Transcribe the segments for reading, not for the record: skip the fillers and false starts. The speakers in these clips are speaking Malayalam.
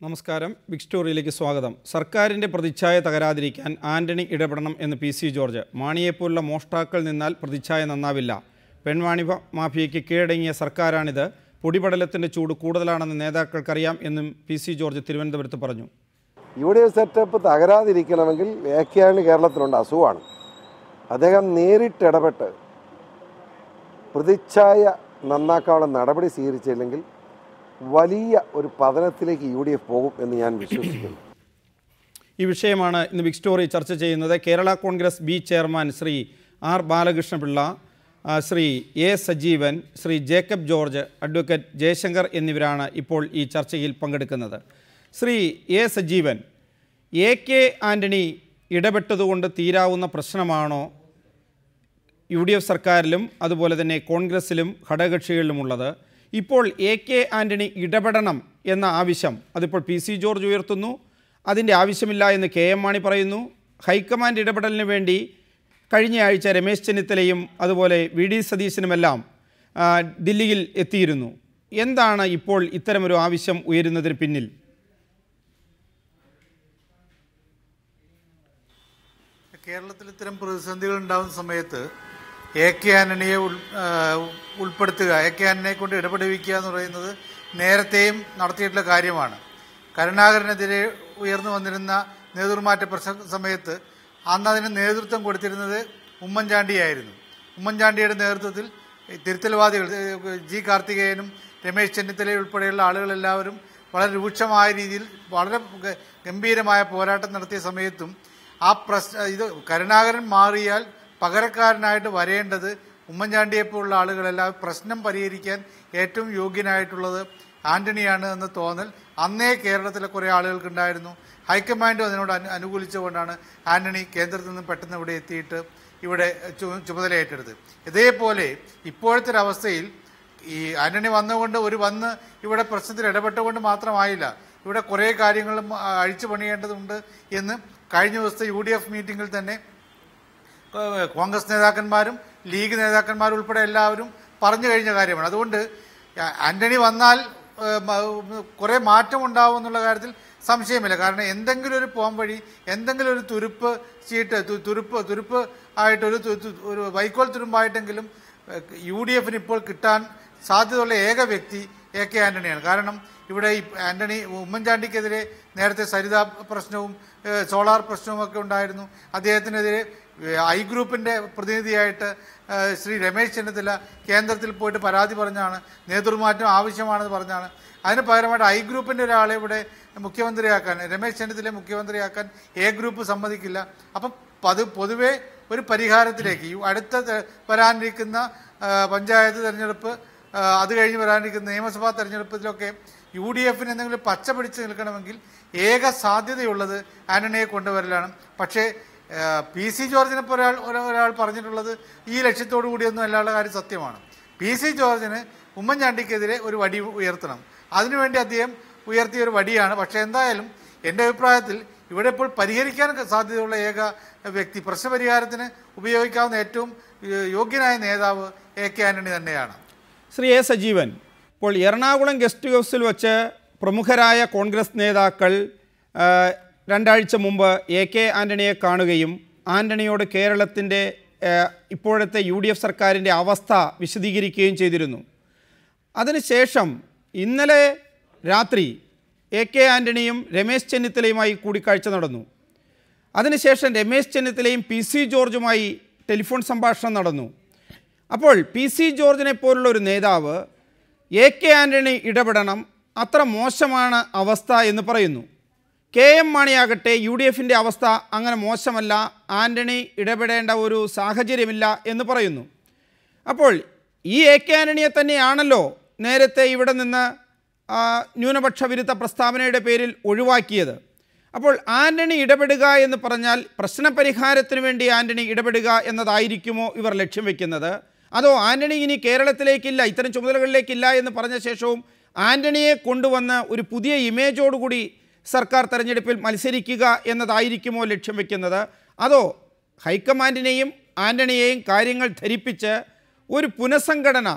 നമസ്കാരം. ബിഗ് സ്റ്റോറിയിലേക്ക് സ്വാഗതം. സർക്കാരിൻ്റെ പ്രതിച്ഛായ തകരാതിരിക്കാൻ ആന്റണി ഇടപെടണം എന്ന് PC ജോർജ്. മാണിയെപ്പോലുള്ള മോഷ്ടാക്കൾ നിന്നാൽ പ്രതിച്ഛായ നന്നാവില്ല. പെൺവാണി മാഫിയയ്ക്ക് കീഴടങ്ങിയ സർക്കാരാണിത്. പൊടിപടലത്തിൻ്റെ ചൂട് കൂടുതലാണെന്ന് നേതാക്കൾക്കറിയാം എന്നും PC ജോർജ് തിരുവനന്തപുരത്ത് പറഞ്ഞു. UDF സെറ്റപ്പ് തകരാതിരിക്കണമെങ്കിൽ ഏക്കയാണ് കേരളത്തിലുണ്ട്, അസുഖമാണ്. അദ്ദേഹം നേരിട്ടിടപെട്ട് പ്രതിച്ഛായ നന്നാക്കാനുള്ള നടപടി സ്വീകരിച്ചില്ലെങ്കിൽ വലിയ ഒരു പതനത്തിലേക്ക് UDF പോകും എന്ന് ഞാൻ വിശ്വസിക്കുന്നു. ഈ വിഷയമാണ് ഇന്ന് ബിഗ് സ്റ്റോറി ചർച്ച ചെയ്യുന്നത്. Kerala Congress B chairman Shri R Balakrishna Pillai, Shri A Sajeevan, Shri Jacob George, advocate Jayashankar എന്നിവരാണ് ഇപ്പോൾ ഈ ചർച്ചയിൽ പങ്കെടുക്കുന്നത്. ശ്രീ A സജീവൻ, AK ആൻ്റണി ഇടപെട്ടതുകൊണ്ട് തീരാവുന്ന പ്രശ്നമാണോ UDF സർക്കാരിലും അതുപോലെ തന്നെ കോൺഗ്രസിലും ഘടകകക്ഷികളിലുമുള്ളത്? ഇപ്പോൾ AK ആൻ്റണി ഇടപെടണം എന്ന ആവശ്യം അതിപ്പോൾ PC ജോർജ് ഉയർത്തുന്നു. അതിൻ്റെ ആവശ്യമില്ല എന്ന് KM മാണി പറയുന്നു. ഹൈക്കമാൻഡ് ഇടപെടലിന് വേണ്ടി കഴിഞ്ഞയാഴ്ച രമേശ് ചെന്നിത്തലയും അതുപോലെ VD സതീശനുമെല്ലാം ദില്ലിയിൽ എത്തിയിരുന്നു. എന്താണ് ഇപ്പോൾ ഇത്തരമൊരു ആവശ്യം ഉയരുന്നതിന് പിന്നിൽ? കേരളത്തിൽ ഇത്തരം പ്രതിസന്ധികൾ ഉണ്ടാകുന്ന സമയത്ത് AK ആൻ്റണിയെ ഉൾപ്പെടുത്തുക, AK ആൻ്റണിയെ കൊണ്ട് ഇടപെടുവിക്കുക എന്ന് പറയുന്നത് നേരത്തെയും നടത്തിയിട്ടുള്ള കാര്യമാണ്. കരുണാകരനെതിരെ ഉയർന്നു വന്നിരുന്ന നേതൃമാറ്റ സമയത്ത് അന്ന് അതിന് നേതൃത്വം കൊടുത്തിരുന്നത് ഉമ്മൻചാണ്ടിയായിരുന്നു. ഉമ്മൻചാണ്ടിയുടെ നേതൃത്വത്തിൽ തിരുത്തൽവാദികൾ G കാർത്തികേയനും രമേശ് ചെന്നിത്തല ഉൾപ്പെടെയുള്ള ആളുകളെല്ലാവരും വളരെ രൂക്ഷമായ രീതിയിൽ വളരെ ഗംഭീരമായ പോരാട്ടം നടത്തിയ സമയത്തും ഇത് കരുണാകരൻ മാറിയാൽ പകരക്കാരനായിട്ട് വരേണ്ടത് ഉമ്മൻചാണ്ടിയെപ്പോലുള്ള ആളുകളെല്ലാം പ്രശ്നം പരിഹരിക്കാൻ ഏറ്റവും യോഗ്യനായിട്ടുള്ളത് ആന്റണിയാണ് എന്ന തോന്നൽ അന്നേ കേരളത്തിലെ കുറേ ആളുകൾക്കുണ്ടായിരുന്നു. ഹൈക്കമാൻഡും അതിനോട് അനുകൂലിച്ചുകൊണ്ടാണ് ആന്റണി കേന്ദ്രത്തിൽ നിന്ന് പെട്ടെന്ന് ഇവിടെ എത്തിയിട്ട് ഇവിടെ ചുമതല ഏറ്റെടുത്തത്. ഇതേപോലെ ഇപ്പോഴത്തെ ഒരു അവസ്ഥയിൽ ഈ ആന്റണി വന്നുകൊണ്ട് വന്ന് ഇവിടെ പ്രശ്നത്തിൽ ഇടപെട്ടുകൊണ്ട് മാത്രമായില്ല, ഇവിടെ കുറേ കാര്യങ്ങളും അഴിച്ചു പണിയേണ്ടതുണ്ട് എന്ന് കഴിഞ്ഞ ദിവസത്തെ UDF മീറ്റിങ്ങിൽ തന്നെ കോൺഗ്രസ് നേതാക്കന്മാരും ലീഗ് നേതാക്കന്മാരും ഉൾപ്പെടെ എല്ലാവരും പറഞ്ഞു കഴിഞ്ഞ കാര്യമാണ്. അതുകൊണ്ട് ആന്റണി വന്നാൽ കുറേ മാറ്റം ഉണ്ടാവും എന്നുള്ള കാര്യത്തിൽ സംശയമില്ല. കാരണം എന്തെങ്കിലും ഒരു പോം വഴി, എന്തെങ്കിലും ഒരു തുരുപ്പ് ആയിട്ട് ഒരു വൈക്കോൽ തുരുമ്പായിട്ടെങ്കിലും UDFന് ഇപ്പോൾ കിട്ടാൻ സാധ്യതയുള്ള ഏക വ്യക്തി AK ആന്റണിയാണ്. കാരണം ഇവിടെ ആന്റണി ഉമ്മൻചാണ്ടിക്കെതിരെ നേരത്തെ സരിത പ്രശ്നവും സോളാർ പ്രശ്നവുമൊക്കെ ഉണ്ടായിരുന്നു. അദ്ദേഹത്തിനെതിരെ I ഗ്രൂപ്പിൻ്റെ പ്രതിനിധിയായിട്ട് ശ്രീ രമേശ് ചെന്നിത്തല കേന്ദ്രത്തിൽ പോയിട്ട് പരാതി പറഞ്ഞാണ്, നേതൃമാറ്റം ആവശ്യമാണെന്ന് പറഞ്ഞാണ്. അതിന് പകരമായിട്ട് I ഗ്രൂപ്പിൻ്റെ ഒരാളെ ഇവിടെ മുഖ്യമന്ത്രിയാക്കാൻ, രമേശ് ചെന്നിത്തലയെ മുഖ്യമന്ത്രിയാക്കാൻ A ഗ്രൂപ്പ് സമ്മതിക്കില്ല. അപ്പം പൊതുവെ ഒരു പരിഹാരത്തിലേക്ക് അടുത്ത വരാനിരിക്കുന്ന പഞ്ചായത്ത് തെരഞ്ഞെടുപ്പ്, അത് കഴിഞ്ഞ് വരാനിരിക്കുന്ന നിയമസഭാ തെരഞ്ഞെടുപ്പിലൊക്കെ UDFന് എന്തെങ്കിലും പച്ച പിടിച്ച് നിൽക്കണമെങ്കിൽ ഏക സാധ്യതയുള്ളത് ആന്റണിയെ കൊണ്ടുവരലാണ്. പക്ഷേ PC ജോർജിനെ ഒരാൾ പറഞ്ഞിട്ടുള്ളത് ഈ ലക്ഷ്യത്തോടു കൂടിയൊന്നും അല്ലാത്ത കാര്യം സത്യമാണ്. PC ജോർജിന് ഉമ്മൻചാണ്ടിക്കെതിരെ ഒരു വടി ഉയർത്തണം. അതിനുവേണ്ടി അദ്ദേഹം ഉയർത്തിയ ഒരു വടിയാണ്. പക്ഷേ എന്തായാലും എൻ്റെ അഭിപ്രായത്തിൽ ഇവിടെ ഇപ്പോൾ പരിഹരിക്കാൻ സാധ്യതയുള്ള ഏക വ്യക്തി, പ്രശ്നപരിഹാരത്തിന് ഉപയോഗിക്കാവുന്ന ഏറ്റവും യോഗ്യനായ നേതാവ് AK ആന്റണി തന്നെയാണ്. ശ്രീ A സജീവൻ, ഇപ്പോൾ എറണാകുളം ഗസ്റ്റ് ഹൗസിൽ വച്ച് പ്രമുഖരായ കോൺഗ്രസ് നേതാക്കൾ 2 ആഴ്ച മുമ്പ് AK ആന്റണിയെ കാണുകയും ആന്റണിയോട് കേരളത്തിൻ്റെ ഇപ്പോഴത്തെ UDF സർക്കാരിൻ്റെ അവസ്ഥ വിശദീകരിക്കുകയും ചെയ്തിരുന്നു. അതിനുശേഷം ഇന്നലെ രാത്രി AK ആന്റണിയും രമേശ് ചെന്നിത്തലയുമായി കൂടിക്കാഴ്ച നടന്നു. അതിനുശേഷം രമേശ് ചെന്നിത്തലയും PC ജോർജുമായി ടെലിഫോൺ സംഭാഷണം നടന്നു. അപ്പോൾ PC ജോർജിനെ പോലുള്ള ഒരു നേതാവ് AK ആന്റണി ഇടപെടണം, അത്ര മോശമാണ് അവസ്ഥ എന്ന് പറയുന്നു. KM മാണിയാകട്ടെ UDFൻ്റെ അവസ്ഥ അങ്ങനെ മോശമല്ല, ആന്റണി ഇടപെടേണ്ട ഒരു സാഹചര്യമില്ല എന്ന് പറയുന്നു. അപ്പോൾ ഈ AK ആന്റണിയെ തന്നെയാണല്ലോ നേരത്തെ ഇവിടെ നിന്ന് ന്യൂനപക്ഷ വിരുദ്ധ പ്രസ്താവനയുടെ പേരിൽ ഒഴിവാക്കിയത്. അപ്പോൾ ആന്റണി ഇടപെടുക എന്ന് പറഞ്ഞാൽ പ്രശ്നപരിഹാരത്തിന് വേണ്ടി ആന്റണി ഇടപെടുക എന്നതായിരിക്കുമോ ഇവർ ലക്ഷ്യം വയ്ക്കുന്നത്? അതോ ആന്റണി ഇനി കേരളത്തിലേക്കില്ല, ഇത്തരം ചുമതലകളിലേക്കില്ല എന്ന് പറഞ്ഞ ശേഷവും ആന്റണിയെ കൊണ്ടുവന്ന് ഒരു പുതിയ ഇമേജോടുകൂടി സർക്കാർ തെരഞ്ഞെടുപ്പിൽ മത്സരിക്കുക എന്നതായിരിക്കുമോ ലക്ഷ്യം വയ്ക്കുന്നത്? അതോ ഹൈക്കമാൻഡിനെയും ആന്റണിയെയും കാര്യങ്ങൾ ധരിപ്പിച്ച് ഒരു പുനഃസംഘടന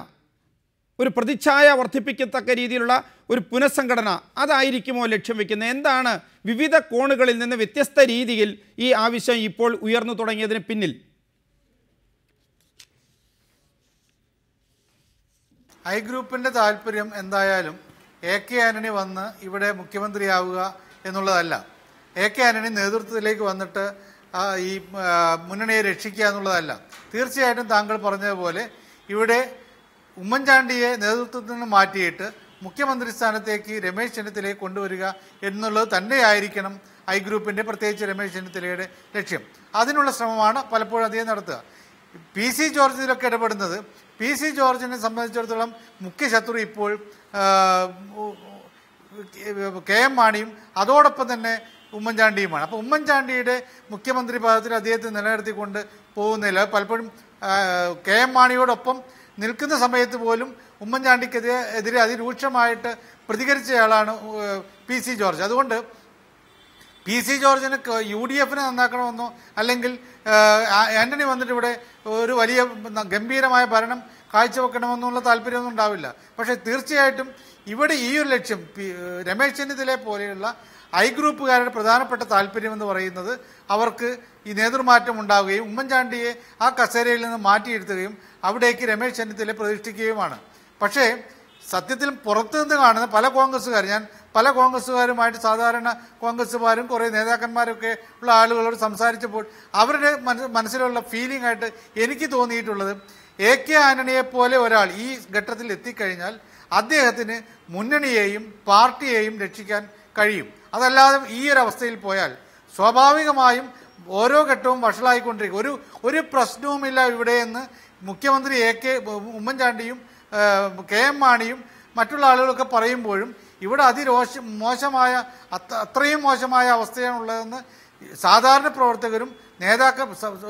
ഒരു പ്രതിച്ഛായ വർദ്ധിപ്പിക്കത്തക്ക രീതിയിലുള്ള ഒരു പുനഃസംഘടന അതായിരിക്കുമോ ലക്ഷ്യം വെക്കുന്നത്? എന്താണ് വിവിധ കോണുകളിൽ നിന്ന് വ്യത്യസ്ത രീതിയിൽ ഈ ആവശ്യം ഇപ്പോൾ ഉയർന്നു തുടങ്ങിയതിന് പിന്നിൽ? ഐ ഗ്രൂപ്പിൻ്റെ താല്പര്യം എന്തായാലും AK ആന്റണി വന്ന് ഇവിടെ മുഖ്യമന്ത്രിയാവുക എന്നുള്ളതല്ല. AK ആന്റണി നേതൃത്വത്തിലേക്ക് വന്നിട്ട് ഈ മുന്നണിയെ രക്ഷിക്കുക എന്നുള്ളതല്ല. തീർച്ചയായിട്ടും താങ്കൾ പറഞ്ഞതുപോലെ ഇവിടെ ഉമ്മൻചാണ്ടിയെ നേതൃത്വത്തിൽ നിന്ന് മാറ്റിയിട്ട് മുഖ്യമന്ത്രി സ്ഥാനത്തേക്ക് രമേശ് ചെന്നിത്തലയെ കൊണ്ടുവരിക എന്നുള്ളത് തന്നെയായിരിക്കണം ഐ ഗ്രൂപ്പിൻ്റെ, പ്രത്യേകിച്ച് രമേശ് ചെന്നിത്തലയുടെ ലക്ഷ്യം. അതിനുള്ള ശ്രമമാണ് പലപ്പോഴും അദ്ദേഹം നടത്തുക. PC ജോർജ് ഇതിലൊക്കെ ഇടപെടുന്നത്. PC ജോർജിനെ സംബന്ധിച്ചിടത്തോളം മുഖ്യ ശത്രു ഇപ്പോൾ KM മാണിയും അതോടൊപ്പം തന്നെ ഉമ്മൻചാണ്ടിയുമാണ്. അപ്പോൾ ഉമ്മൻചാണ്ടിയുടെ മുഖ്യമന്ത്രി പദത്തിൽ അദ്ദേഹത്തെ നിലനിർത്തിക്കൊണ്ട് പോകുന്നില്ല. പലപ്പോഴും KM മാണിയോടൊപ്പം നിൽക്കുന്ന സമയത്ത് പോലും ഉമ്മൻചാണ്ടിക്കെതിരെ അതിരൂക്ഷമായിട്ട് പ്രതികരിച്ചയാളാണ് PC ജോർജ്. അതുകൊണ്ട് PC ജോർജിന് UDF-നെ നന്നാക്കണമെന്നോ അല്ലെങ്കിൽ ആന്റണി വന്നിട്ട് ഇവിടെ ഒരു വലിയ ഗംഭീരമായ ഭരണം കാഴ്ചവെക്കണമെന്നുള്ള താല്പര്യമൊന്നും ഉണ്ടാവില്ല. പക്ഷേ തീർച്ചയായിട്ടും ഇവിടെ ഈ ഒരു ലക്ഷ്യം രമേശ് ചെന്നിത്തലയെ പോലെയുള്ള ഐ ഗ്രൂപ്പുകാരുടെ പ്രധാനപ്പെട്ട താല്പര്യം എന്ന് പറയുന്നത് അവർക്ക് ഈ നേതൃമാറ്റം ഉണ്ടാവുകയും ഉമ്മൻചാണ്ടിയെ ആ കസേരയിൽ നിന്ന് മാറ്റിയിരുത്തുകയും അവിടേക്ക് രമേശ് ചെന്നിത്തലയെ പ്രതിഷ്ഠിക്കുകയുമാണ്. പക്ഷേ സത്യത്തിൽ പുറത്തുനിന്ന് കാണുന്ന പല കോൺഗ്രസ്സുകാർ, ഞാൻ പല കോൺഗ്രസ്സുകാരുമായിട്ട് സാധാരണ കോൺഗ്രസ്സുകാരും കുറേ നേതാക്കന്മാരൊക്കെ ഉള്ള ആളുകളോട് സംസാരിച്ചപ്പോൾ അവരുടെ മനസ്സിലുള്ള ഫീലിംഗ് ആയിട്ട് എനിക്ക് തോന്നിയിട്ടുള്ളത് AK ആന്റണിയെ പോലെ ഒരാൾ ഈ ഘട്ടത്തിൽ എത്തിക്കഴിഞ്ഞാൽ അദ്ദേഹത്തിന് മുന്നണിയെയും പാർട്ടിയെയും രക്ഷിക്കാൻ കഴിയും. അതല്ലാതെ ഈ ഒരു അവസ്ഥയിൽ പോയാൽ സ്വാഭാവികമായും ഓരോ ഘട്ടവും വഷളായിക്കൊണ്ടിരിക്കും. ഒരു പ്രശ്നവുമില്ല ഇവിടെ എന്ന് മുഖ്യമന്ത്രി ഉമ്മൻചാണ്ടിയും KM മാണിയും മറ്റുള്ള ആളുകളൊക്കെ പറയുമ്പോഴും ഇവിടെ മോശമായ അത്രയും മോശമായ അവസ്ഥയാണുള്ളതെന്ന് സാധാരണ പ്രവർത്തകരും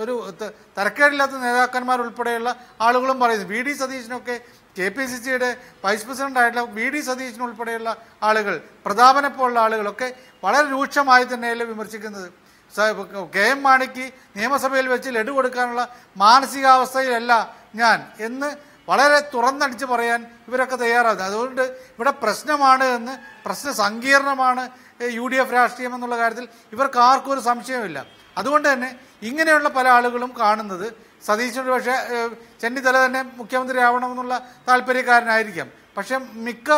ഒരു തരക്കേടില്ലാത്ത നേതാക്കന്മാരുൾപ്പെടെയുള്ള ആളുകളും പറയുന്നു. VD സതീശനൊക്കെ KPCCയുടെ വൈസ് പ്രസിഡന്റ് ആയിട്ടുള്ള VD സതീശനുൾപ്പെടെയുള്ള ആളുകൾ, പ്രതാപനെ പോലുള്ള ആളുകളൊക്കെ വളരെ രൂക്ഷമായി തന്നെയല്ലേ വിമർശിക്കുന്നത്. KM മാണിക്ക് നിയമസഭയിൽ വെച്ച് ലഡു കൊടുക്കാനുള്ള മാനസികാവസ്ഥയിലല്ല ഞാൻ എന്ന് വളരെ തുറന്നടിച്ച് പറയാൻ ഇവരൊക്കെ തയ്യാറാകുന്നത്. അതുകൊണ്ട് ഇവിടെ പ്രശ്നമാണ് എന്ന്, പ്രശ്ന സങ്കീർണമാണ് UDF രാഷ്ട്രീയം എന്നുള്ള കാര്യത്തിൽ ഇവർക്ക് ആർക്കും ഒരു സംശയമില്ല. അതുകൊണ്ട് തന്നെ ഇങ്ങനെയുള്ള പല ആളുകളും കാണുന്നത് സതീശനോട് പക്ഷേ ചെന്നിത്തല തന്നെ മുഖ്യമന്ത്രി ആവണമെന്നുള്ള താല്പര്യക്കാരനായിരിക്കാം. പക്ഷേ മിക്ക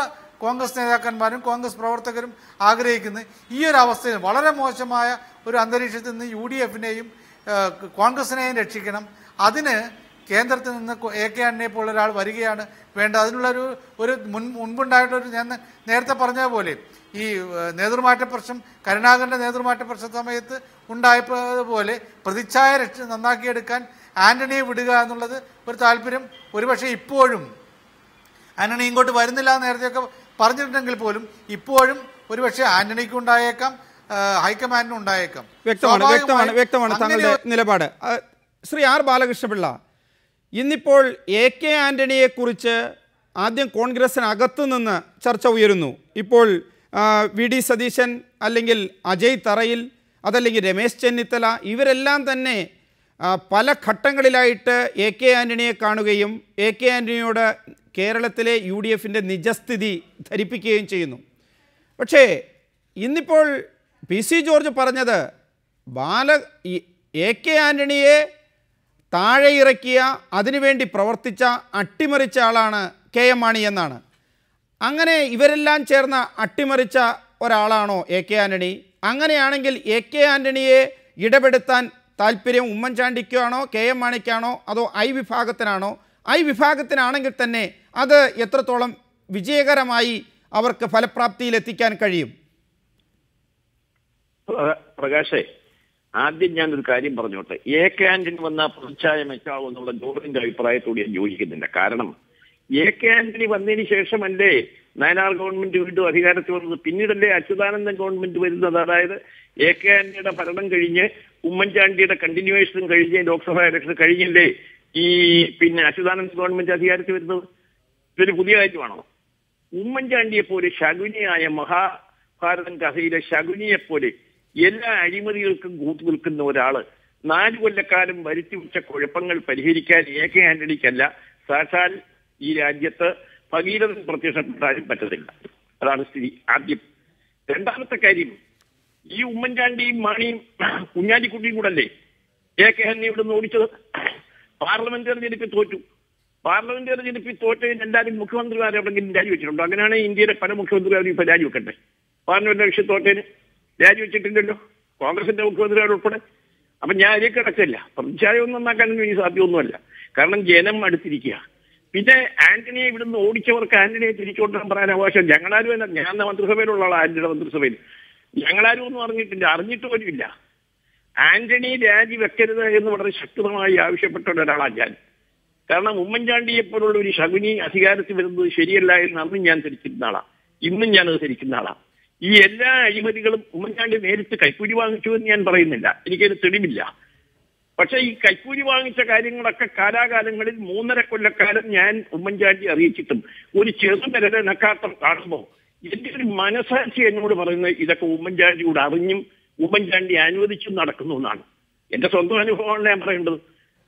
കോൺഗ്രസ് നേതാക്കന്മാരും കോൺഗ്രസ് പ്രവർത്തകരും ആഗ്രഹിക്കുന്നത് ഈ ഒരു അവസ്ഥയിൽ വളരെ മോശമായ ഒരു അന്തരീക്ഷത്തിൽ നിന്ന് UDF-നെയും കോൺഗ്രസിനെയും രക്ഷിക്കണം. അതിന് കേന്ദ്രത്തിൽ നിന്ന് AK ആന്റണിയെ പോലുള്ള ഒരാൾ വരികയാണ് വേണ്ടത്. അതിനുള്ളൊരു മുൻപുണ്ടായിട്ടൊരു, ഞാൻ നേരത്തെ പറഞ്ഞതുപോലെ ഈ നേതൃമാറ്റ പ്രശ്നം, കരുണാകരൻ്റെ നേതൃമാറ്റ പ്രശ്ന സമയത്ത് ഉണ്ടായതുപോലെ പ്രതിച്ഛായ നന്നാക്കിയെടുക്കാൻ ആന്റണിയെ വിടുക എന്നുള്ളത് ഒരു താല്പര്യം ഒരുപക്ഷെ ഇപ്പോഴും ആന്റണി ഇങ്ങോട്ട് വരുന്നില്ല എന്ന് നേരത്തെയൊക്കെ പറഞ്ഞിട്ടുണ്ടെങ്കിൽ പോലും ഇപ്പോഴും ഒരുപക്ഷെ ആന്റണിക്ക് ഉണ്ടായേക്കാം, ഹൈക്കമാൻഡിനും ഉണ്ടായേക്കാം. വ്യക്തമാണ് താങ്കളുടെ നിലപാട്. ശ്രീ R ബാലകൃഷ്ണപിള്ള, ഇന്നിപ്പോൾ AK ആന്റണിയെക്കുറിച്ച് ആദ്യം കോൺഗ്രസിനകത്തു നിന്ന് ചർച്ച ഉയരുന്നു. ഇപ്പോൾ VD സതീശൻ അല്ലെങ്കിൽ അജയ് തറയിൽ അതല്ലെങ്കിൽ രമേശ് ചെന്നിത്തല ഇവരെല്ലാം തന്നെ പല ഘട്ടങ്ങളിലായിട്ട് AK ആന്റണിയെ കാണുകയും AK ആന്റണിയോട് കേരളത്തിലെ UDF-ൻ്റെ നിജസ്ഥിതി ധരിപ്പിക്കുകയും ചെയ്യുന്നു. പക്ഷേ ഇന്നിപ്പോൾ PC ജോർജ് പറഞ്ഞത് AK ആന്റണിയെ താഴെ ഇറക്കിയ, അതിനുവേണ്ടി പ്രവർത്തിച്ച, അട്ടിമറിച്ച ആളാണ് KM മാണി എന്നാണ്. അങ്ങനെ ഇവരെല്ലാം ചേർന്ന് അട്ടിമറിച്ച ഒരാളാണോ AK ആന്റണി? അങ്ങനെയാണെങ്കിൽ AK ആന്റണിയെ ഇടപെടുത്താൻ താല്പര്യം ഉമ്മൻചാണ്ടിക്കാണോ KM മാണിക്കാണോ അതോ I വിഭാഗത്തിനാണോ? I വിഭാഗത്തിനാണെങ്കിൽ തന്നെ അത് എത്രത്തോളം വിജയകരമായി അവർക്ക് ഫലപ്രാപ്തിയിലെത്തിക്കാൻ കഴിയും? പ്രകാശേ, ആദ്യം ഞാനൊരു കാര്യം പറഞ്ഞോട്ടെ. AK ആന്റണി വന്ന പ്രതിച്ഛായ മെച്ചാവും എന്നുള്ള ജോർജിന്റെ അഭിപ്രായത്തോട് ഞാൻ യോജിക്കുന്നില്ല. കാരണം AK ആന്റണി വന്നതിന് ശേഷമല്ലേ നയനാർ ഗവൺമെന്റ് വീണ്ടും അധികാരത്തിൽ വന്നത്? പിന്നീടല്ലേ അച്യുതാനന്ദൻ ഗവൺമെന്റ് വരുന്നത്? അതായത് AK ആന്റണിയുടെ ഭരണം കഴിഞ്ഞ് ഉമ്മൻചാണ്ടിയുടെ കണ്ടിന്യൂവേഷൻ കഴിഞ്ഞ് ലോക്സഭാ ഇലക്ഷൻ കഴിഞ്ഞല്ലേ ഈ അച്യുതാനന്ദൻ ഗവൺമെന്റ് അധികാരത്തിൽ വരുന്നത്? ഇതൊരു പുതിയ കാര്യമാണോ? ഉമ്മൻചാണ്ടിയെ പോലെ ശകുനിയായ മഹാഭാരതൻ കഥയിലെ ശകുനിയെപ്പോലെ എല്ലാ അഴിമതികൾക്കും കൂട്ടുനിൽക്കുന്ന ഒരാള് 4 കൊല്ലക്കാലം വരുത്തി വെച്ച കുഴപ്പങ്ങൾ പരിഹരിക്കാൻ AK ആന്റണിക്കല്ല, സാക്ഷാൽ ഈ രാജ്യത്ത് ഭഗീരഥൻ പ്രത്യക്ഷപ്പെട്ടാലും പറ്റത്തില്ല. അതാണ് സ്ഥിതി. ആദ്യം. രണ്ടാമത്തെ കാര്യം, ഈ ഉമ്മൻചാണ്ടിയും മാണിയും കുഞ്ഞാലിക്കുട്ടിയും കൂടല്ലേ AK ആന്റണി ഇവിടെ നിന്ന് ഓടിച്ചത്? പാർലമെന്റ് തെരഞ്ഞെടുപ്പിൽ തോറ്റു. പാർലമെന്റ് തെരഞ്ഞെടുപ്പിൽ തോറ്റതിന് എല്ലാവരും മുഖ്യമന്ത്രിമാരെ എവിടെയെങ്കിലും രാജിവെച്ചിട്ടുണ്ടോ? അങ്ങനെയാണെങ്കിൽ ഇന്ത്യയിലെ പല മുഖ്യമന്ത്രിമാരും ഇപ്പൊ രാജിവെക്കട്ടെ. പാർലമെന്റ് ഇലക്ഷൻ തോറ്റതിന് രാജിവെച്ചിട്ടില്ലല്ലോ, കോൺഗ്രസിന്റെ മുഖ്യമന്ത്രിമാർ ഉൾപ്പെടെ. അപ്പൊ ഞാൻ അതിലേക്ക് കിടക്കില്ല. പ്രതിച്ഛായൊന്നും നന്നാക്കാനൊന്നും ഈ സാധ്യമൊന്നുമല്ല. കാരണം ജനം അടുത്തിരിക്കുക. പിന്നെ ആന്റണിയെ ഇവിടുന്ന് ഓടിച്ചവർക്ക് ആന്റണിയെ തിരിച്ചുകൊണ്ടുവരാൻ പറയാൻ അവകാശം ഞങ്ങളാരും അല്ല. ഞാൻ മന്ത്രിസഭയിലുള്ള ആളാണ്, ആന്റണിയുടെ മന്ത്രിസഭയിൽ. ഞങ്ങളാരും ഒന്നും അറിഞ്ഞിട്ടില്ല, അറിഞ്ഞിട്ട് പോലുമില്ല. ആന്റണി രാജിവെക്കരുത് എന്ന് വളരെ ശക്തമായി ആവശ്യപ്പെട്ട ഒരാളാണ് ഞാൻ. കാരണം ഉമ്മൻചാണ്ടിയെ പോലുള്ള ഒരു ശകുനി അധികാരത്തിൽ വരുന്നത് ശരിയല്ല എന്ന് അന്നും ഞാൻ ധരിക്കുന്ന ആളാണ്, ഇന്നും ഞാനത് ധരിക്കുന്ന ആളാണ്. ഈ എല്ലാ അഴിമതികളും ഉമ്മൻചാണ്ടി നേരിട്ട് കൈക്കൂലി വാങ്ങിച്ചു എന്ന് ഞാൻ പറയുന്നില്ല, എനിക്കതിന് തെളിവില്ല. പക്ഷെ ഈ കൈക്കൂലി വാങ്ങിച്ച കാര്യങ്ങളൊക്കെ കാലാകാലങ്ങളിൽ 3.5 കൊല്ലക്കാലം ഞാൻ ഉമ്മൻചാണ്ടി അറിയിച്ചിട്ടും ഒരു ചെറുവിരൽ നക്കാത്തം കാണുമ്പോൾ എന്റെ ഒരു മനസാക്ഷി എന്നോട് പറയുന്നത് ഇതൊക്കെ ഉമ്മൻചാണ്ടിയോട് അറിഞ്ഞും ഉമ്മൻചാണ്ടി അനുവദിച്ചും നടക്കുന്നു എന്നാണ്. എന്റെ സ്വന്തം അനുഭവമാണ് ഞാൻ പറയേണ്ടത്.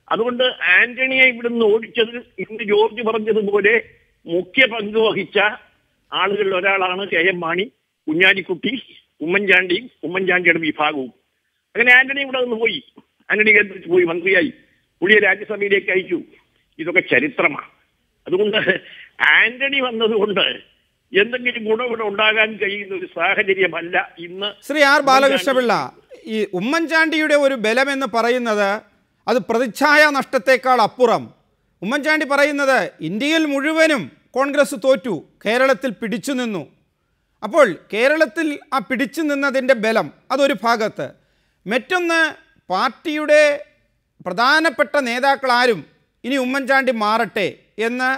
അതുകൊണ്ട് ആന്റണിയെ ഇവിടുന്ന് ഓടിച്ചത് ഇന്ന് ജോർജ് പറഞ്ഞതുപോലെ മുഖ്യ പങ്ക് വഹിച്ച ആളുകളിൽ ഒരാളാണ് KM മാണി, കുഞ്ഞാലിക്കുട്ടി, ഉമ്മൻചാണ്ടിയും ഉമ്മൻചാണ്ടിയുടെ വിഭാഗവും. അങ്ങനെ ആന്റണി ഇവിടെ നിന്ന് പോയി, ആന്റണി കേന്ദ്രത്തിൽ പോയി മന്ത്രിയായി, പുള്ളിയെ രാജ്യസഭയിലേക്ക് അയച്ചു. ഇതൊക്കെ ചരിത്രമാണ്. അതുകൊണ്ട് ആന്റണി വന്നതുകൊണ്ട് എന്തെങ്കിലും ഗുണം ഇവിടെ ഉണ്ടാകാൻ കഴിയുന്ന ഒരു സാഹചര്യമല്ല ഇന്ന്. ശ്രീ ആർ ബാലകൃഷ്ണപിള്ള, ഈ ഉമ്മൻചാണ്ടിയുടെ ഒരു ബലം എന്ന് പറയുന്നത് അത് പ്രതിച്ഛായ നഷ്ടത്തെക്കാൾ അപ്പുറം. ഉമ്മൻചാണ്ടി പറയുന്നത് ഇന്ത്യയിൽ മുഴുവനും കോൺഗ്രസ് തോറ്റു, കേരളത്തിൽ പിടിച്ചു നിന്നു. അപ്പോൾ കേരളത്തിൽ ആ പിടിച്ചു നിന്നതിൻ്റെ ബലം അതൊരു ഭാഗത്ത്. മറ്റൊന്ന്, പാർട്ടിയുടെ പ്രധാനപ്പെട്ട നേതാക്കളാരും ഇനി ഉമ്മൻചാണ്ടി മാറട്ടെ എന്ന്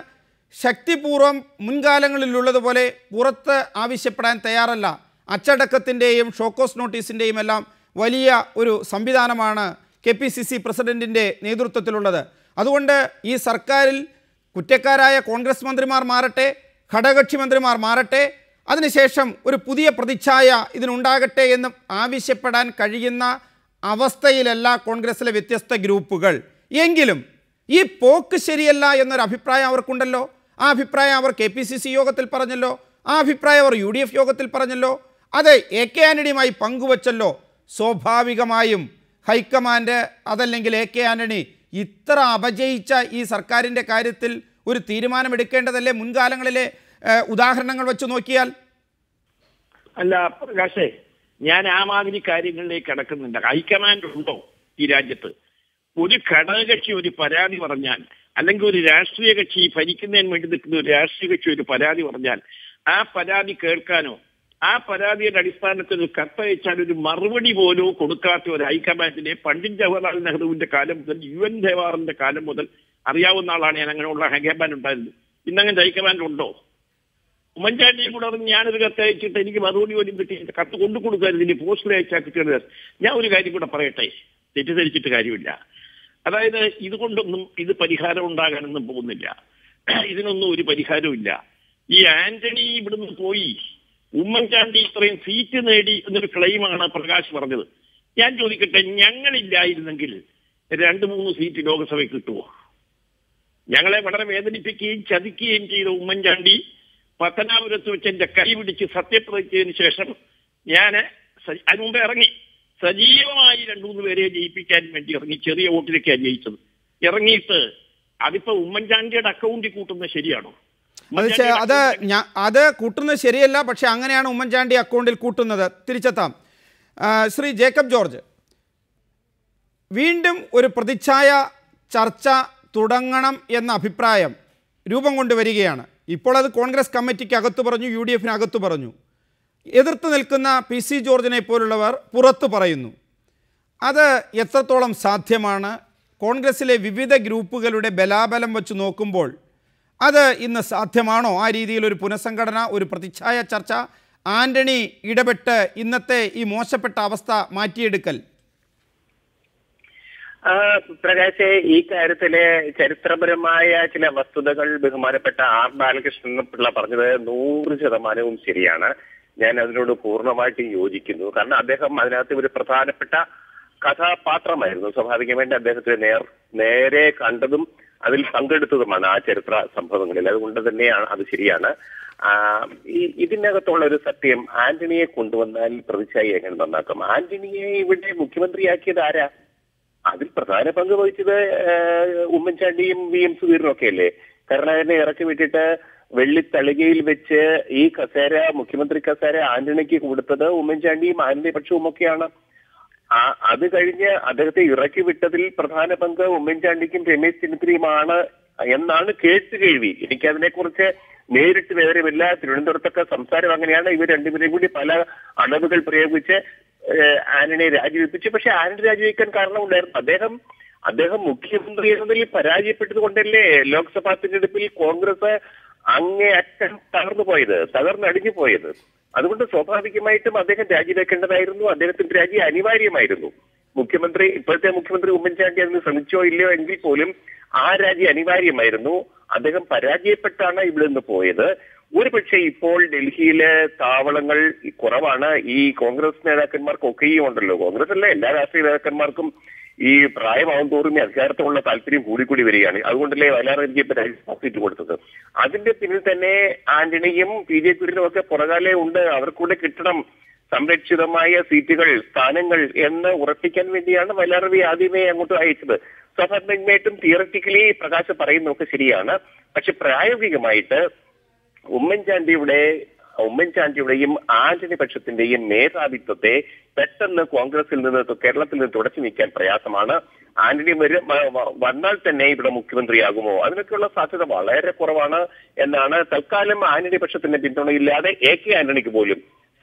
ശക്തിപൂർവ്വം മുൻകാലങ്ങളിലുള്ളതുപോലെ പുറത്ത് ആവശ്യപ്പെടാൻ തയ്യാറല്ല. അച്ചടക്കത്തിൻ്റെയും ഷോക്കോസ് നോട്ടീസിൻ്റെയും എല്ലാം വലിയ ഒരു സംവിധാനമാണ് KPCC പ്രസിഡൻറ്റിൻ്റെ നേതൃത്വത്തിലുള്ളത്. അതുകൊണ്ട് ഈ സർക്കാരിൽ കുറ്റക്കാരായ കോൺഗ്രസ് മന്ത്രിമാർ മാറട്ടെ, ഘടകകക്ഷി മന്ത്രിമാർ മാറട്ടെ, അതിനുശേഷം ഒരു പുതിയ പ്രതിച്ഛായ ഇതിനുണ്ടാകട്ടെ എന്ന് ആവശ്യപ്പെടാൻ കഴിയുന്ന അവസ്ഥയിലല്ല കോൺഗ്രസിലെ വ്യത്യസ്ത ഗ്രൂപ്പുകൾ. എങ്കിലും ഈ പോക്ക് ശരിയല്ല എന്നൊരു അഭിപ്രായം അവർക്കുണ്ടല്ലോ. ആ അഭിപ്രായം അവർ KPCC യോഗത്തിൽ പറഞ്ഞല്ലോ, ആ അഭിപ്രായം അവർ UDF യോഗത്തിൽ പറഞ്ഞല്ലോ, അത് AK ആന്റണിയുമായി പങ്കുവച്ചല്ലോ. സ്വാഭാവികമായും ഹൈക്കമാൻഡ് അതല്ലെങ്കിൽ AK ആന്റണി ഇത്ര അപജയിച്ച ഈ സർക്കാരിൻ്റെ കാര്യത്തിൽ ഒരു തീരുമാനമെടുക്കേണ്ടതല്ലേ? മുൻകാലങ്ങളിലെ ഉദാഹരണങ്ങൾ വെച്ച് നോക്കിയാൽ. അല്ല പ്രകാശേ, ഞാൻ ആ മാതിരി കാര്യങ്ങളിലേക്ക് കടക്കുന്നില്ല. ഹൈക്കമാൻഡ് ഉണ്ടോ ഈ രാജ്യത്ത്? ഒരു ഘടകകക്ഷി ഒരു പരാതി പറഞ്ഞാൽ, അല്ലെങ്കിൽ ഒരു രാഷ്ട്രീയ കക്ഷി ഭരിക്കുന്നതിന് വേണ്ടി നിൽക്കുന്ന ഒരു രാഷ്ട്രീയ കക്ഷി ഒരു പരാതി പറഞ്ഞാൽ ആ പരാതി കേൾക്കാനോ ആ പരാതിയുടെ അടിസ്ഥാനത്തിൽ ഒരു കത്തയച്ചാൽ ഒരു മറുപടി പോലും കൊടുക്കാത്ത ഒരു ഹൈക്കമാൻഡിനെ പണ്ഡിറ്റ് ജവഹർലാൽ നെഹ്റുവിന്റെ കാലം മുതൽ UN ദേവാറിന്റെ കാലം മുതൽ അറിയാവുന്ന ആളാണ് ഞാൻ. അങ്ങനെയുള്ള ഹൈക്കമാൻഡ് ഉണ്ടായിരുന്നു. ഇന്നങ്ങനെ ഹൈക്കമാൻഡ് ഉണ്ടോ? ഉമ്മൻചാണ്ടിയെ കൂടെ പറഞ്ഞ് ഞാനൊരു കത്തയച്ചിട്ട് എനിക്ക് മറുപടി പോലും കിട്ടി, കത്ത് കൊണ്ടു കൊടുക്കരുത്, ഇനി പോസ്റ്റിൽ അയച്ചാൽ കിട്ടിയത്. ഞാൻ ഒരു കാര്യം കൂടെ പറയട്ടെ, തെറ്റിദ്ധരിച്ചിട്ട് കാര്യമില്ല. അതായത് ഇതുകൊണ്ടൊന്നും ഇത് പരിഹാരം ഉണ്ടാകാനൊന്നും പോകുന്നില്ല. ഇതിനൊന്നും ഒരു പരിഹാരവും ഇല്ല. ഈ ആന്റണി ഇവിടുന്ന് പോയി ഉമ്മൻചാണ്ടി ഇത്രയും സീറ്റ് നേടി എന്നൊരു ക്ലെയിമാണ് പ്രകാശ് പറഞ്ഞത്. ഞാൻ ചോദിക്കട്ടെ, ഞങ്ങളില്ലായിരുന്നെങ്കിൽ 2-3 സീറ്റ് ലോക്സഭയിൽ കിട്ടുമോ? ഞങ്ങളെ വളരെ വേദനിപ്പിക്കുകയും ചതിക്കുകയും ചെയ്ത ഉമ്മൻചാണ്ടി പത്തനാപുരത്ത് വെച്ച് എന്റെ കൈ പിടിച്ച് സത്യപ്രതിജ്ഞയ്ക്ക് ശേഷം ഞാൻ അതിന് മുമ്പ് ഇറങ്ങി സജീവമായി 2-3 പേരെ ജയിപ്പിക്കാൻ വേണ്ടി ഇറങ്ങി. ചെറിയ വോട്ടിലേക്കാണ് ജയിച്ചത്. ഇറങ്ങിയിട്ട് അതിപ്പോ ഉമ്മൻചാണ്ടിയുടെ അക്കൗണ്ടിൽ കൂട്ടുന്നത് ശരിയാണോ? അത് കൂട്ടുന്നത് ശരിയല്ല. പക്ഷെ അങ്ങനെയാണ് ഉമ്മൻചാണ്ടി അക്കൗണ്ടിൽ കൂട്ടുന്നത്. തിരിച്ചെത്താം. ശ്രീ ജേക്കബ് ജോർജ്, വീണ്ടും ഒരു പ്രതിച്ഛായ ചർച്ച തുടങ്ങണം എന്ന അഭിപ്രായം രൂപം കൊണ്ടുവരികയാണ്. ഇപ്പോൾ അത് കോൺഗ്രസ് കമ്മിറ്റിക്ക് അകത്ത് പറഞ്ഞു, UDFന് അകത്ത് പറഞ്ഞു. എതിർത്ത് നിൽക്കുന്ന PC ജോർജിനെ പോലുള്ളവർ പുറത്തു പറയുന്നു. അത് എത്രത്തോളം സാധ്യമാണ്? കോൺഗ്രസിലെ വിവിധ ഗ്രൂപ്പുകളുടെ ബലാബലം വെച്ച് നോക്കുമ്പോൾ അത് ഇന്ന് സാധ്യമാണോ? ആ രീതിയിലൊരു പുനഃസംഘടന, ഒരു പ്രതിച്ഛായ ചർച്ച, ആന്റണി ഇടപെട്ട് ഇന്നത്തെ ഈ മോശപ്പെട്ട അവസ്ഥ മാറ്റിയെടുക്കൽ? പ്രകാശെ, ഈ കാര്യത്തിലെ ചരിത്രപരമായ ചില വസ്തുതകൾ ബഹുമാനപ്പെട്ട R ബാലകൃഷ്ണൻ പിള്ള പറഞ്ഞത് 100% ശരിയാണ്. ഞാൻ അതിനോട് പൂർണ്ണമായിട്ടും യോജിക്കുന്നു. കാരണം അദ്ദേഹം അതിനകത്ത് ഒരു പ്രധാനപ്പെട്ട കഥാപാത്രമായിരുന്നു. സ്വാഭാവികമായിട്ട് അദ്ദേഹത്തിന് നേരെ കണ്ടതും അതിൽ പങ്കെടുത്തതുമാണ് ആ ചരിത്ര സംഭവങ്ങളിൽ. അതുകൊണ്ട് തന്നെയാണ് അത് ശരിയാണ്. ഇതിനകത്തുള്ള ഒരു സത്യം, ആന്റണിയെ കൊണ്ടുവന്നാൽ പ്രതിച്ഛായ എങ്ങനെ നന്നാക്കും? ആന്റണിയെ ഇവിടെ മുഖ്യമന്ത്രിയാക്കിയത് ആരാ? അതിൽ പ്രധാന പങ്ക് വഹിച്ചത് ഉമ്മൻചാണ്ടിയും VM സുധീരനും ഒക്കെ അല്ലേ? കരുണാകരനെ ഇറക്കി വിട്ടിട്ട് വെള്ളിത്തളികയിൽ വെച്ച് ഈ കസേര, മുഖ്യമന്ത്രി കസേര ആന്റണിക്ക് കൊടുത്തത് ഉമ്മൻചാണ്ടിയും ആന്റണി പക്ഷവും ഒക്കെയാണ്. അത് കഴിഞ്ഞ് അദ്ദേഹത്തെ ഇറക്കി വിട്ടതിൽ പ്രധാന പങ്ക് ഉമ്മൻചാണ്ടിക്കും രമേശ് ചെന്നിത്തലയുമാണ് എന്നാണ് കേൾവി. എനിക്കതിനെക്കുറിച്ച് നേരിട്ട് വിവരമില്ല. തിരുവനന്തപുരത്തൊക്കെ സംസാരം അങ്ങനെയാണ്. ഇവർ രണ്ടുപേരെയും കൂടി പല അളവുകൾ പ്രയോഗിച്ച് ആന്റണിയെ രാജിവെപ്പിച്ചു. പക്ഷെ ആന്റണി രാജിവെക്കാൻ കാരണമുണ്ടായിരുന്നു. അദ്ദേഹം മുഖ്യമന്ത്രി എന്നതിൽ പരാജയപ്പെട്ടത് കൊണ്ടല്ലേ ലോക്സഭാ തിരഞ്ഞെടുപ്പിൽ കോൺഗ്രസ് അങ്ങേയറ്റം തകർന്നടിഞ്ഞു പോയത്. അതുകൊണ്ട് സ്വാഭാവികമായിട്ടും അദ്ദേഹം രാജിവെക്കേണ്ടതായിരുന്നു. അദ്ദേഹത്തിന്റെ രാജി അനിവാര്യമായിരുന്നു. ഇപ്പോഴത്തെ മുഖ്യമന്ത്രി ഉമ്മൻചാണ്ടി അതിന് ശ്രമിച്ചോ ഇല്ലയോ എങ്കിൽ പോലും ആ രാജി അനിവാര്യമായിരുന്നു. അദ്ദേഹം പരാജയപ്പെട്ടാണ് ഇവിടെ നിന്ന് പോയത്. ഒരുപക്ഷെ ഇപ്പോൾ ഡൽഹിയിലെ താവളങ്ങൾ കുറവാണ്. ഈ കോൺഗ്രസ് നേതാക്കന്മാർക്കൊക്കെയും ഉണ്ടല്ലോ, കോൺഗ്രസ് അല്ല എല്ലാ രാഷ്ട്രീയ നേതാക്കന്മാർക്കും ഈ പ്രായമാവും തോറും അധികാരത്തോടുള്ള താല്പര്യം കൂടിക്കൂടി വരികയാണ്. അതുകൊണ്ടല്ലേ വയലാറിലേക്ക് ഇപ്പൊ സീറ്റ് കൊടുത്തത്. അതിന്റെ പിന്നിൽ തന്നെ ആന്റണിയും BJP-യും ഒക്കെ പുറകാലെ ഉണ്ട്. അവർക്കൂടെ കിട്ടണം സംരക്ഷിതമായ സീറ്റുകൾ, സ്ഥാനങ്ങൾ എന്ന് ഉറപ്പിക്കാൻ വേണ്ടിയാണ് വയലാർ ആദ്യമേ അങ്ങോട്ട് അയച്ചത്. സ്വാഭാവികമായിട്ടും തിയററ്റിക്കലി പ്രകാശ് പറയുന്നതൊക്കെ ശരിയാണ്. പക്ഷെ പ്രായോഗികമായിട്ട് ഉമ്മൻചാണ്ടിയുടെയും ആന്റണി പക്ഷത്തിന്റെയും മേധാവിത്വത്തെ പെട്ടെന്ന് കോൺഗ്രസിൽ നിന്ന്, കേരളത്തിൽ നിന്ന് തുടച്ചു നീക്കാൻ പ്രയാസമാണ്. ആന്റണി വന്നാൽ തന്നെ ഇവിടെ മുഖ്യമന്ത്രിയാകുമോ? അതിനൊക്കെയുള്ള സാധ്യത വളരെ കുറവാണ് എന്നാണ്. തൽക്കാലം ആന്റണി പക്ഷത്തിന്റെ പിന്തുണയില്ലാതെ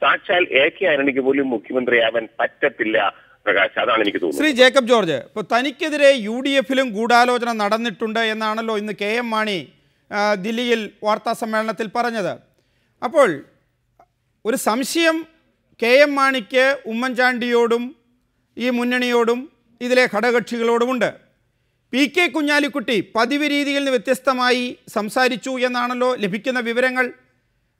സാക്ഷാൽ എ കെ ആന്റണിക്ക് പോലും മുഖ്യമന്ത്രിയാവാൻ പറ്റത്തില്ല പ്രകാശ്. അതാണ് എനിക്ക് തോന്നുന്നത്. ശ്രീ ജേക്കബ് ജോർജ്, ഇപ്പോൾ തനിക്കെതിരെ UDF-ലും ഗൂഢാലോചന നടന്നിട്ടുണ്ട് എന്നാണല്ലോ ഇന്ന് KM മാണി ദില്ലിയിൽ വാർത്താ സമ്മേളനത്തിൽ പറഞ്ഞത്. അപ്പോൾ ഒരു സംശയം KM മാണിക്ക് ഉമ്മൻചാണ്ടിയോടും ഈ മുന്നണിയോടും ഇതിലെ ഘടകകക്ഷികളോടുമുണ്ട്. PK കുഞ്ഞാലിക്കുട്ടി പതിവ് രീതിയിൽ നിന്ന് വ്യത്യസ്തമായി സംസാരിച്ചു എന്നാണല്ലോ ലഭിക്കുന്ന വിവരങ്ങൾ.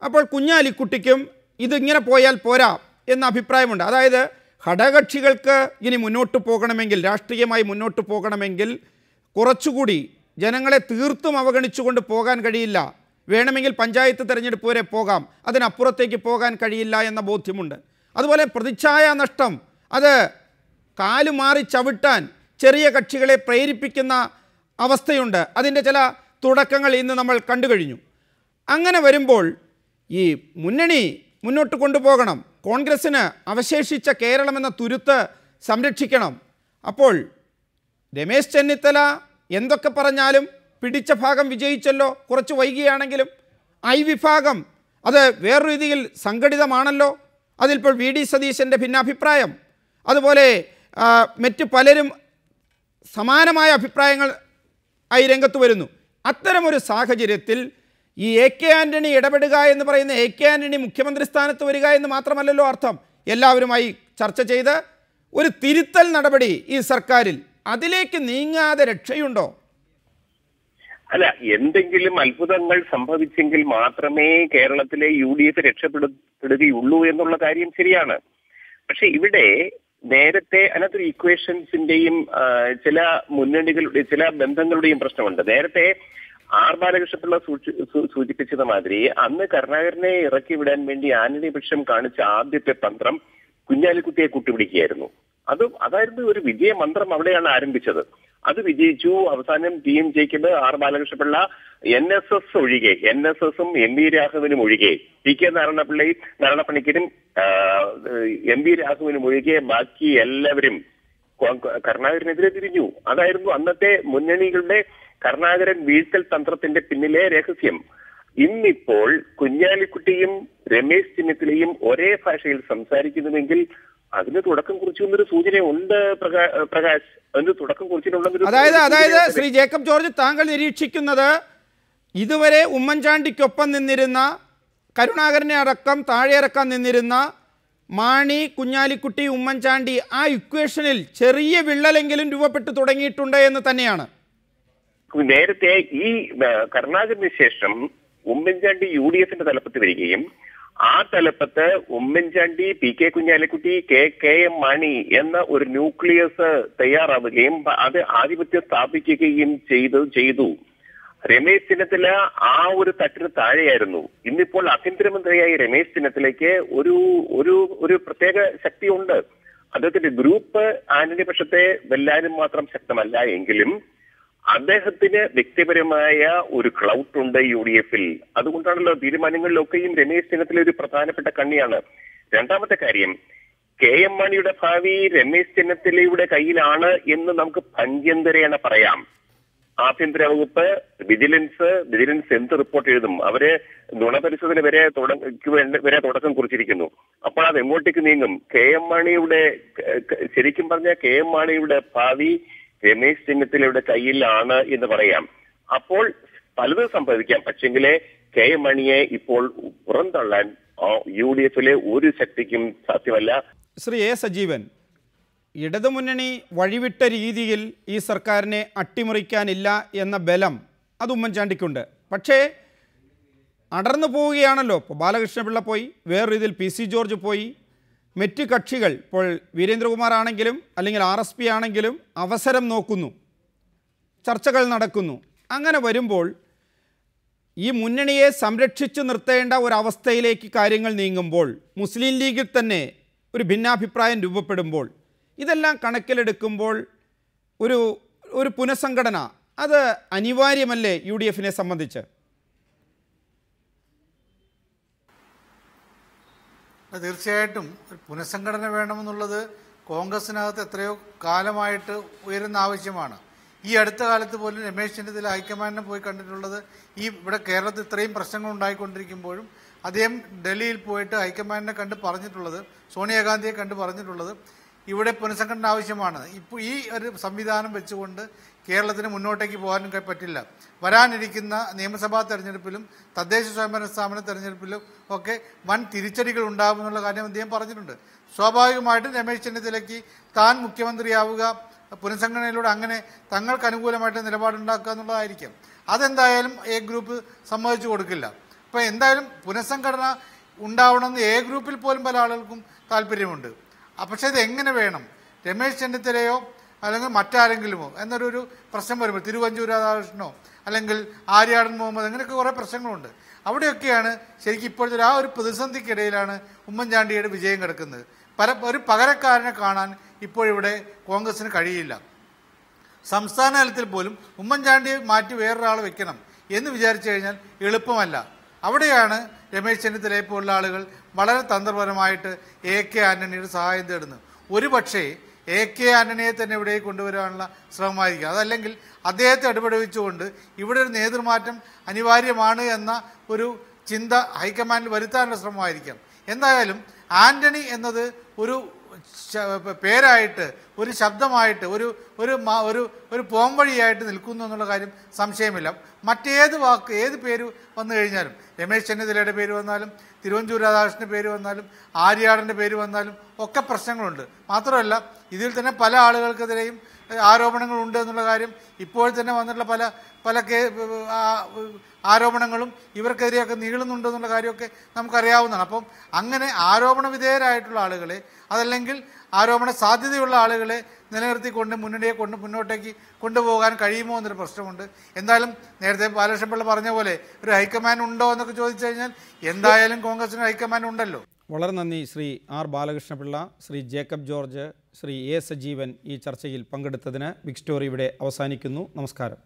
അപ്പോൾ കുഞ്ഞാലിക്കുട്ടിക്കും ഇതിങ്ങനെ പോയാൽ പോരാ എന്ന അഭിപ്രായമുണ്ട്. അതായത് ഘടകകക്ഷികൾക്ക് ഇനി മുന്നോട്ട് പോകണമെങ്കിൽ, രാഷ്ട്രീയമായി മുന്നോട്ട് പോകണമെങ്കിൽ കുറച്ചുകൂടി ജനങ്ങളെ തീർത്തും അവഗണിച്ചുകൊണ്ട് പോകാൻ കഴിയില്ല. വേണമെങ്കിൽ പഞ്ചായത്ത് തിരഞ്ഞെടുപ്പ് വരെ പോകാം, അതിനപ്പുറത്തേക്ക് പോകാൻ കഴിയില്ല എന്ന ബോധ്യമുണ്ട്. അതുപോലെ പ്രതിച്ഛായ നഷ്ടം, അത് കാലുമാറി ചവിട്ടാൻ ചെറിയ കക്ഷികളെ പ്രേരിപ്പിക്കുന്ന അവസ്ഥയുണ്ട്. അതിൻ്റെ ചില തുടക്കങ്ങൾ ഇന്ന് നമ്മൾ കണ്ടു കഴിഞ്ഞു. അങ്ങനെ വരുമ്പോൾ ഈ മുന്നണി മുന്നോട്ട് കൊണ്ടുപോകണം, കോൺഗ്രസ്സിന് അവശേഷിച്ച കേരളം എന്ന തുരുത്ത് സംരക്ഷിക്കണം. അപ്പോൾ രമേശ് ചെന്നിത്തല എന്തൊക്കെ പറഞ്ഞാലും പിടിച്ച ഭാഗം വിജയിച്ചല്ലോ, കുറച്ച് വൈകിയാണെങ്കിലും. വിഭാഗം അത് വേറൊരു രീതിയിൽ സംഘടിതമാണല്ലോ. അതിലിപ്പോൾ VD സതീശൻ്റെ ഭിന്നാഭിപ്രായം, അതുപോലെ മറ്റ് പലരും സമാനമായ അഭിപ്രായങ്ങൾ ആയി രംഗത്ത് വരുന്നു. അത്തരമൊരു സാഹചര്യത്തിൽ ഈ AK ആന്റണി ഇടപെടുക എന്ന് പറയുന്ന AK ആന്റണി മുഖ്യമന്ത്രി സ്ഥാനത്ത് വരിക എന്ന് മാത്രമല്ലല്ലോ അർത്ഥം. എല്ലാവരുമായി ചർച്ച ചെയ്ത് ഒരു തിരുത്തൽ നടപടി ഈ സർക്കാരിൽ, അതിലേക്ക് നീങ്ങാതെ രക്ഷയുണ്ടോ? അല്ല, എന്തെങ്കിലും അത്ഭുതങ്ങൾ സംഭവിച്ചെങ്കിൽ മാത്രമേ കേരളത്തിലെ UDF രക്ഷപ്പെടുകയുള്ളൂ എന്നുള്ള കാര്യം ശരിയാണ്. പക്ഷെ ഇവിടെ നേരത്തെ അതിനകത്തൊരു ഇക്വേഷൻസിന്റെയും ചില മുന്നണികളുടെ ചില ബന്ധങ്ങളുടെയും പ്രശ്നമുണ്ട്. നേരത്തെ ബാലകൃഷ്ണപിള്ള സൂചിപ്പിച്ചത് മാതിരി അന്ന് കരുണാകരനെ ഇറക്കി വിടാൻ വേണ്ടി ആന്റണി പക്ഷം കാണിച്ച ആദ്യത്തെ തന്ത്രം കുഞ്ഞാലിക്കുട്ടിയെ കൂട്ടുപിടിക്കുകയായിരുന്നു. അതായിരുന്നു ഒരു വിജയമന്ത്രം. അവിടെയാണ് ആരംഭിച്ചത്. അത് വിജയിച്ചു. അവസാനം TM ജേക്കബ്, ബാലകൃഷ്ണപിള്ള, NSS ഒഴികെ, NSS-ഉം MV രാഘവനും ഒഴികെ, PK നാരായണപ്പണിക്കരും MV രാഘവനും ഒഴികെ ബാക്കി എല്ലാവരും കരുണാകരനെതിരെ തിരിഞ്ഞു. അതായിരുന്നു അന്നത്തെ മുന്നണികളുടെ കരുണാകരൻ വീഴ്ത്തൽ തന്ത്രത്തിന്റെ പിന്നിലെ രഹസ്യം. ഇന്നിപ്പോൾ കുഞ്ഞാലിക്കുട്ടിയും രമേശ് ചെന്നിത്തലയും ഒരേ ഭാഷയിൽ സംസാരിക്കുന്നുവെങ്കിൽ അതിന് തുടക്കം കുറിച്ചു എന്നൊരു സൂചന ഉണ്ട് പ്രകാശ്. അതിന് തുടക്കം കുറിച്ചിട്ടുണ്ടെന്നൊരു അതായത് ശ്രീ ജേക്കബ് ജോർജ്, താങ്കൾ നിരീക്ഷിക്കുന്നത് ഇതുവരെ ഉമ്മൻചാണ്ടിക്കൊപ്പം നിന്നിരുന്ന, കരുണാകരനെ അടക്കം താഴെ ഇറക്കാൻ നിന്നിരുന്ന മാണി, കുഞ്ഞാലിക്കുട്ടി, ഉമ്മൻചാണ്ടി, ആ ഇക്വേഷനിൽ ചെറിയ വിള്ളലെങ്കിലും രൂപപ്പെട്ടു തുടങ്ങിയിട്ടുണ്ട് എന്ന് തന്നെയാണ്. നേരത്തെ ഈ കരുണാകരന് ശേഷം ഉമ്മൻചാണ്ടി UDF-ന്റെ തലപ്പത്ത് വരികയും ആ തലപ്പത്ത് Oommen Chandy, P K Kunhalikutty, K M Mani എന്ന ഒരു ന്യൂക്ലിയസ് തയ്യാറാവുകയും അത് ആധിപത്യം സ്ഥാപിക്കുകയും ചെയ്തു. രമേശ് ചെന്നിത്തല ആ ഒരു തട്ടിന് താഴെയായിരുന്നു. ഇന്നിപ്പോൾ ആഭ്യന്തരമന്ത്രിയായി രമേശ് ചെന്നിത്തലയ്ക്ക് ഒരു പ്രത്യേക ശക്തിയുണ്ട്. അദ്ദേഹത്തിന്റെ ഗ്രൂപ്പ് ആന്റണി പക്ഷത്തെ വെല്ലാനും മാത്രം ശക്തമല്ല എങ്കിലും അദ്ദേഹത്തിന് വ്യക്തിപരമായ ഒരു ക്ലൗട്ട് ഉണ്ട് UDF-ൽ. അതുകൊണ്ടാണല്ലോ തീരുമാനങ്ങളിലൊക്കെയും രമേശ് ചെന്നിത്തല ഒരു പ്രധാനപ്പെട്ട കണ്ണിയാണ്. രണ്ടാമത്തെ കാര്യം, കെ എം മാണിയുടെ ഭാവി രമേശ് ചെന്നിത്തലയുടെ കയ്യിലാണ് എന്ന് നമുക്ക് ഭംഗ്യന്തരേണ പറയാം. ആഭ്യന്തര വകുപ്പ്, വിജിലൻസ് എന്ത് റിപ്പോർട്ട് എഴുതും? അവര് നുണപരിശോധന വരെ തുടക്കം കുറിച്ചിരിക്കുന്നു. അപ്പോൾ അത് എങ്ങോട്ടേക്ക് നീങ്ങും? ശരിക്കും പറഞ്ഞാൽ കെ എം മാണിയുടെ ഭാവി രമേശ് ചെന്നിത്തലയുടെ കയ്യിലാണ് എന്ന് പറയാം. അപ്പോൾ പലതും സംഭവിക്കാം. പക്ഷെങ്കിലേ കെ എം മാണിയെ ഇപ്പോൾ പുറന്തള്ളാൻ UDF-ലെ ഒരു ശക്തിക്കും സാധ്യമല്ല. ശ്രീ എ സജീവൻ, ഇടതുമുന്നണി വഴിവിട്ട രീതിയിൽ ഈ സർക്കാരിനെ അട്ടിമറിക്കാനില്ല എന്ന ബലം അത് ഉമ്മൻചാണ്ടിക്കുണ്ട്. പക്ഷേ അടർന്നു പോവുകയാണല്ലോ. ഇപ്പോൾ ബാലകൃഷ്ണപിള്ള പോയി, വേറെ രീതിയിൽ PC ജോർജ് പോയി, മറ്റ് കക്ഷികൾ ഇപ്പോൾ വീരേന്ദ്രകുമാർ ആണെങ്കിലും അല്ലെങ്കിൽ RSP ആണെങ്കിലും അവസരം നോക്കുന്നു, ചർച്ചകൾ നടക്കുന്നു. അങ്ങനെ വരുമ്പോൾ ഈ മുന്നണിയെ സംരക്ഷിച്ചു നിർത്തേണ്ട ഒരവസ്ഥയിലേക്ക് കാര്യങ്ങൾ നീങ്ങുമ്പോൾ, മുസ്ലിം ലീഗിൽ തന്നെ ഒരു ഭിന്നാഭിപ്രായം രൂപപ്പെടുമ്പോൾ, ഇതെല്ലാം കണക്കിലെടുക്കുമ്പോൾ ഒരു പുനഃസംഘടന അത് അനിവാര്യമല്ലേ UDF-നെ സംബന്ധിച്ച്? തീർച്ചയായിട്ടും പുനഃസംഘടന വേണമെന്നുള്ളത് കോൺഗ്രസിനകത്ത് എത്രയോ കാലമായിട്ട് ഉയരുന്ന ആവശ്യമാണ്. ഈ അടുത്ത കാലത്ത് പോലും രമേശ് ചെന്നിത്തല ഹൈക്കമാൻഡിനെ പോയി കണ്ടിട്ടുള്ളത് ഇവിടെ കേരളത്തിൽ ഇത്രയും പ്രശ്നങ്ങൾ ഉണ്ടായിക്കൊണ്ടിരിക്കുമ്പോഴും അദ്ദേഹം ഡൽഹിയിൽ പോയിട്ട് ഹൈക്കമാൻഡിനെ കണ്ട് പറഞ്ഞിട്ടുള്ളത്, സോണിയാഗാന്ധിയെ കണ്ട് പറഞ്ഞിട്ടുള്ളത് ഇവിടെ പുനഃസംഘടന ആവശ്യമാണ്. ഇപ്പോൾ ഈ ഒരു സംവിധാനം വെച്ചുകൊണ്ട് കേരളത്തിന് മുന്നോട്ടേക്ക് പോകാനും പറ്റില്ല. വരാനിരിക്കുന്ന നിയമസഭാ തെരഞ്ഞെടുപ്പിലും തദ്ദേശ സ്വയംഭരണ സ്ഥാപന തെരഞ്ഞെടുപ്പിലും ഒക്കെ വൻ തിരിച്ചടികൾ ഉണ്ടാകുമെന്നുള്ള കാര്യം അദ്ദേഹം പറഞ്ഞിട്ടുണ്ട്. സ്വാഭാവികമായിട്ടും രമേശ് ചെന്നിത്തലയ്ക്ക് താൻ മുഖ്യമന്ത്രിയാവുക, പുനഃസംഘടനയിലൂടെ അങ്ങനെ തങ്ങൾക്ക് അനുകൂലമായിട്ട് നിലപാടുണ്ടാക്കുക എന്നുള്ളതായിരിക്കും. അതെന്തായാലും എ ഗ്രൂപ്പ് സമ്മതിച്ചു കൊടുക്കില്ല. അപ്പോൾ എന്തായാലും പുനഃസംഘടന ഉണ്ടാവണമെന്ന് എ ഗ്രൂപ്പിൽ പോലും പല ആളുകൾക്കും താല്പര്യമുണ്ട്. പക്ഷേ ഇത് എങ്ങനെ വേണം? രമേശ് ചെന്നിത്തലയോ അല്ലെങ്കിൽ മറ്റാരെങ്കിലുമോ എന്നൊരു പ്രശ്നം വരുമ്പോൾ, തിരുവഞ്ചൂർ രാധാകൃഷ്ണനോ അല്ലെങ്കിൽ ആര്യാടൻ മുഹമ്മദ്, അങ്ങനെയൊക്കെ കുറേ പ്രശ്നങ്ങളുണ്ട്. അവിടെയൊക്കെയാണ് ശരിക്കും ഇപ്പോഴത്തെ ആ ഒരു പ്രതിസന്ധിക്കിടയിലാണ് ഉമ്മൻചാണ്ടിയുടെ വിജയം കിടക്കുന്നത്. ഒരു പകരക്കാരനെ കാണാൻ ഇപ്പോഴിവിടെ കോൺഗ്രസിന് കഴിയില്ല. സംസ്ഥാന തലത്തിൽ പോലും ഉമ്മൻചാണ്ടിയെ മാറ്റി വേറൊരാളെ വെക്കണം എന്ന് വിചാരിച്ചു കഴിഞ്ഞാൽ എളുപ്പമല്ല. അവിടെയാണ് രമേശ് ചെന്നിത്തലയെ പോലുള്ള ആളുകൾ വളരെ തന്ത്രപരമായിട്ട് AK ആന്റണിയുടെ സഹായം തേടുന്നത്. ഒരു പക്ഷേ AK ആന്റണിയെ തന്നെ ഇവിടെ കൊണ്ടുവരാനുള്ള ശ്രമമായിരിക്കും. അതല്ലെങ്കിൽ അദ്ദേഹത്തെ ഇടപെടുവിച്ചുകൊണ്ട് ഇവിടെ ഒരു നേതൃമാറ്റം അനിവാര്യമാണ് എന്ന ഒരു ചിന്ത ഹൈക്കമാൻഡിൽ വരുത്താനുള്ള ശ്രമമായിരിക്കാം. എന്തായാലും ആന്റണി എന്നത് ഒരു പേരായിട്ട്, ഒരു ശബ്ദമായിട്ട്, ഒരു പോംവഴിയായിട്ട് നിൽക്കുന്നു എന്നുള്ള കാര്യം സംശയമില്ല. മറ്റേത് വാക്ക്, ഏത് പേര് വന്നു കഴിഞ്ഞാലും, രമേശ് ചെന്നിത്തലയുടെ പേര് വന്നാലും, തിരുവഞ്ചൂർ രാധാകൃഷ്ണൻ്റെ പേര് വന്നാലും, ആര്യാടൻ്റെ പേര് വന്നാലും ഒക്കെ പ്രശ്നങ്ങളുണ്ട്. മാത്രമല്ല ഇതിൽ തന്നെ പല ആളുകൾക്കെതിരെയും ആരോപണങ്ങളുണ്ട് എന്നുള്ള കാര്യം ഇപ്പോൾ തന്നെ വന്നിട്ടുള്ള പല ആരോപണങ്ങളും ഇവർക്കെതിരെയൊക്കെ നീളുന്നുണ്ട് എന്നുള്ള കാര്യമൊക്കെ നമുക്കറിയാവുന്നതാണ്. അപ്പം അങ്ങനെ ആരോപണ വിധേയരായിട്ടുള്ള ആളുകളെ, അതല്ലെങ്കിൽ ആരോപണ സാധ്യതയുള്ള ആളുകളെ നിലനിർത്തിക്കൊണ്ട് മുന്നണിയെ മുന്നോട്ടേക്ക് കൊണ്ടുപോകാൻ കഴിയുമോ എന്നൊരു പ്രശ്നമുണ്ട്. എന്തായാലും നേരത്തെ ബാലകൃഷ്ണപിള്ള പറഞ്ഞ പോലെ ഒരു ഹൈക്കമാൻഡ് ഉണ്ടോ എന്നൊക്കെ ചോദിച്ചു കഴിഞ്ഞാൽ എന്തായാലും കോൺഗ്രസിന് ഹൈക്കമാൻഡ് ഉണ്ടല്ലോ. വളരെ നന്ദി ശ്രീ R ബാലകൃഷ്ണപിള്ള, ശ്രീ ജേക്കബ് ജോർജ്, ശ്രീ എ സജീവൻ ഈ ചർച്ചയിൽ പങ്കെടുത്തതിന്. ബിഗ് സ്റ്റോറി ഇവിടെ അവസാനിക്കുന്നു. നമസ്കാരം.